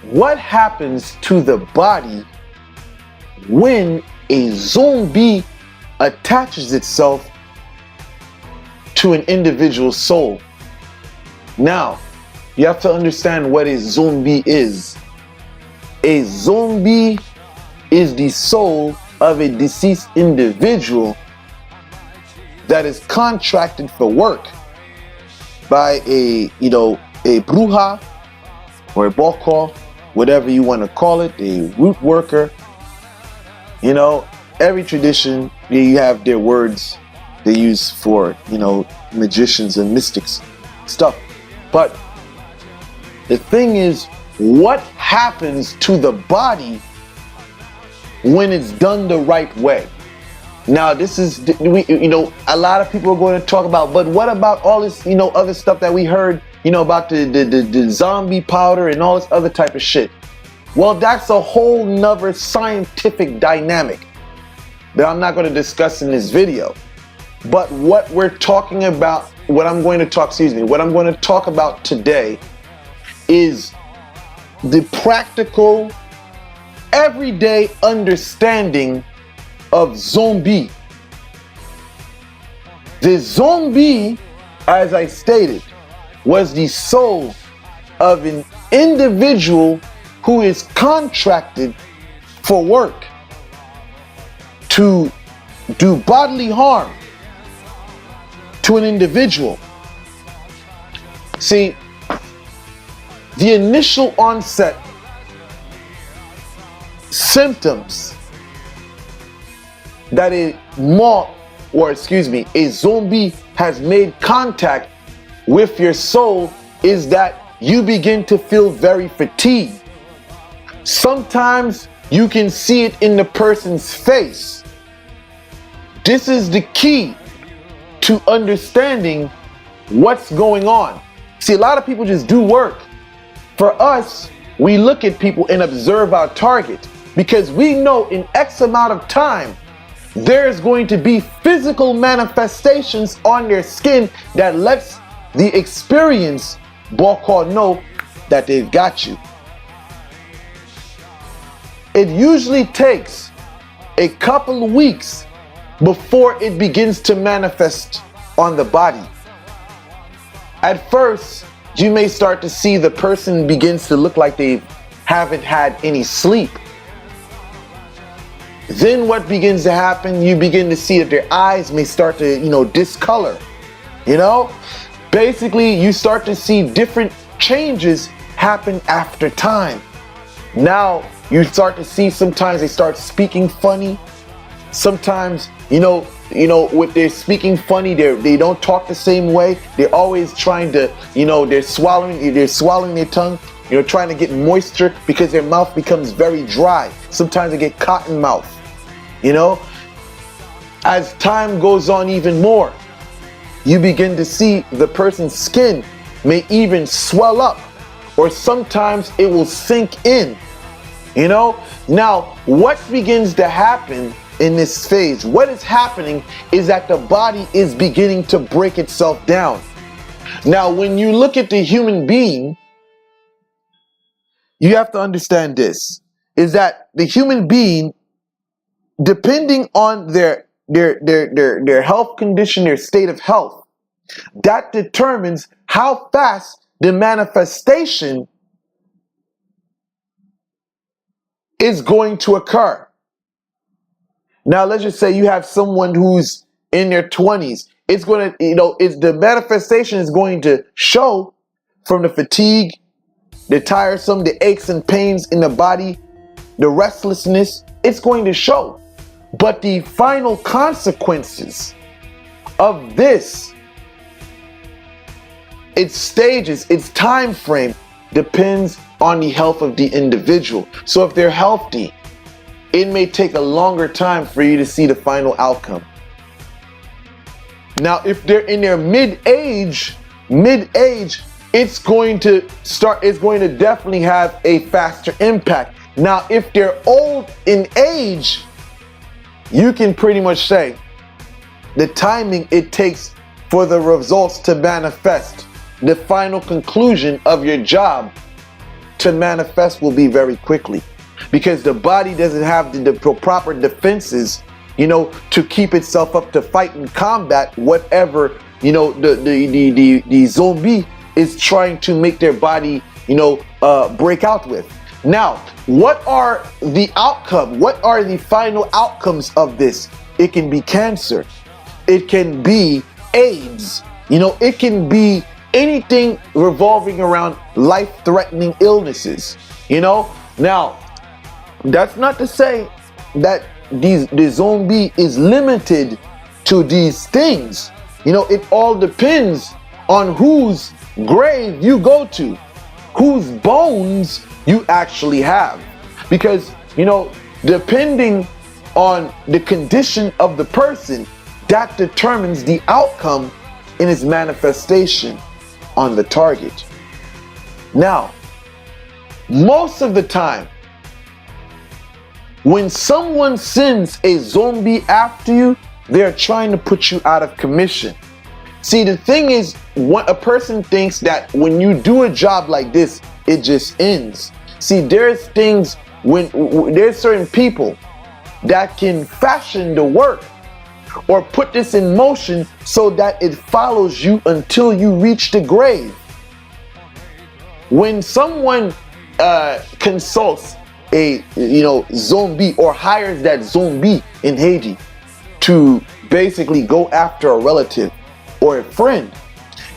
what happens to the body when a Zonbi attaches itself to an individual's soul. Now, you have to understand what a Zonbi is. A Zonbi is the soul of a deceased individual that is contracted for work by a bruja or a boko, whatever you want to call it, a root worker. You know, every tradition, you have their words they use for, magicians and mystics stuff. But the thing is, what happens to the body when it's done the right way? Now, this is, a lot of people are going to talk about, but what about all this, other stuff that we heard, about the zombie powder and all this other type of shit? Well, that's a whole nother scientific dynamic that I'm not going to discuss in this video. But what we're talking about, what I'm going to talk about today is the practical, everyday understanding of Zonbi. The Zonbi, as I stated, was the soul of an individual who is contracted for work to do bodily harm to an individual. See, the initial onset symptoms that a Zonbi has made contact with your soul is that you begin to feel very fatigued. Sometimes you can see it in the person's face. This is the key to understanding what's going on. See, a lot of people just do work. For us, we look at people and observe our target because we know in X amount of time, there's going to be physical manifestations on their skin that lets the experience Boko know that they've got you. It usually takes a couple of weeks before it begins to manifest on the body. At first, you may start to see the person begins to look like they haven't had any sleep. Then what begins to happen, you begin to see that their eyes may start to, discolor. Basically, you start to see different changes happen after time. Now, you start to see sometimes they start speaking funny. Sometimes, with their speaking funny, they don't talk the same way. They're always trying to, they're swallowing their tongue, trying to get moisture because their mouth becomes very dry. Sometimes they get cotton mouth, As time goes on even more, you begin to see the person's skin may even swell up, or sometimes it will sink in, Now, what begins to happen in this phase, what is happening is that the body is beginning to break itself down. Now, when you look at the human being, you have to understand this, is that the human being, depending on their health condition, their state of health, that determines how fast the manifestation is going to occur. Now, let's just say you have someone who's in their 20s. It's going to, the manifestation is going to show from the fatigue, the tiresome, the aches and pains in the body, the restlessness. It's going to show. But the final consequences of this, its stages, its time frame, depends on the health of the individual. So if they're healthy, it may take a longer time for you to see the final outcome. Now, if they're in their mid-age, it's going to definitely have a faster impact. Now, if they're old in age, you can pretty much say the timing it takes for the results to manifest, the final conclusion of your job to manifest will be very quickly, because the body doesn't have the proper defenses, to keep itself up to fight and combat whatever, the zombie is trying to make their body, break out with. Now, what are the outcome? What are the final outcomes of this? It can be cancer. It can be AIDS. It can be anything revolving around life-threatening illnesses. Now, that's not to say that the zombie is limited to these things. It all depends on whose grave you go to, whose bones you actually have. Because, depending on the condition of the person, that determines the outcome in its manifestation on the target. Now, most of the time, when someone sends a zombie after you, they're trying to put you out of commission. See, the thing is, what a person thinks that when you do a job like this, it just ends. See, there's things there's certain people that can fashion the work or put this in motion so that it follows you until you reach the grave. When someone consults a zombie or hires that zombie in Haiti to basically go after a relative or a friend,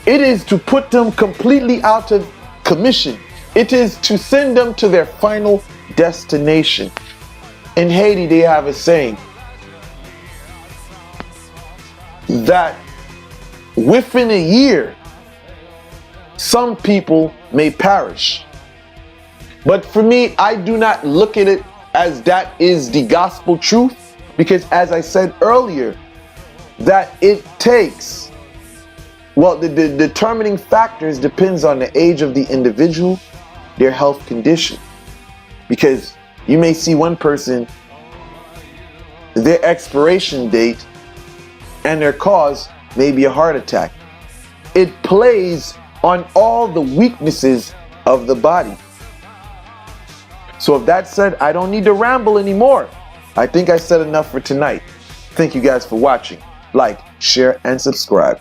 it is to put them completely out of commission. It is to send them to their final destination. In Haiti, they have a saying that within a year, some people may perish. But for me, I do not look at it as that is the gospel truth, because as I said earlier, that it takes, the determining factors depends on the age of the individual, their health condition. Because you may see one person, their expiration date and their cause may be a heart attack. It plays on all the weaknesses of the body. So with that said, I don't need to ramble anymore. I think I said enough for tonight. Thank you guys for watching. Like, share, and subscribe.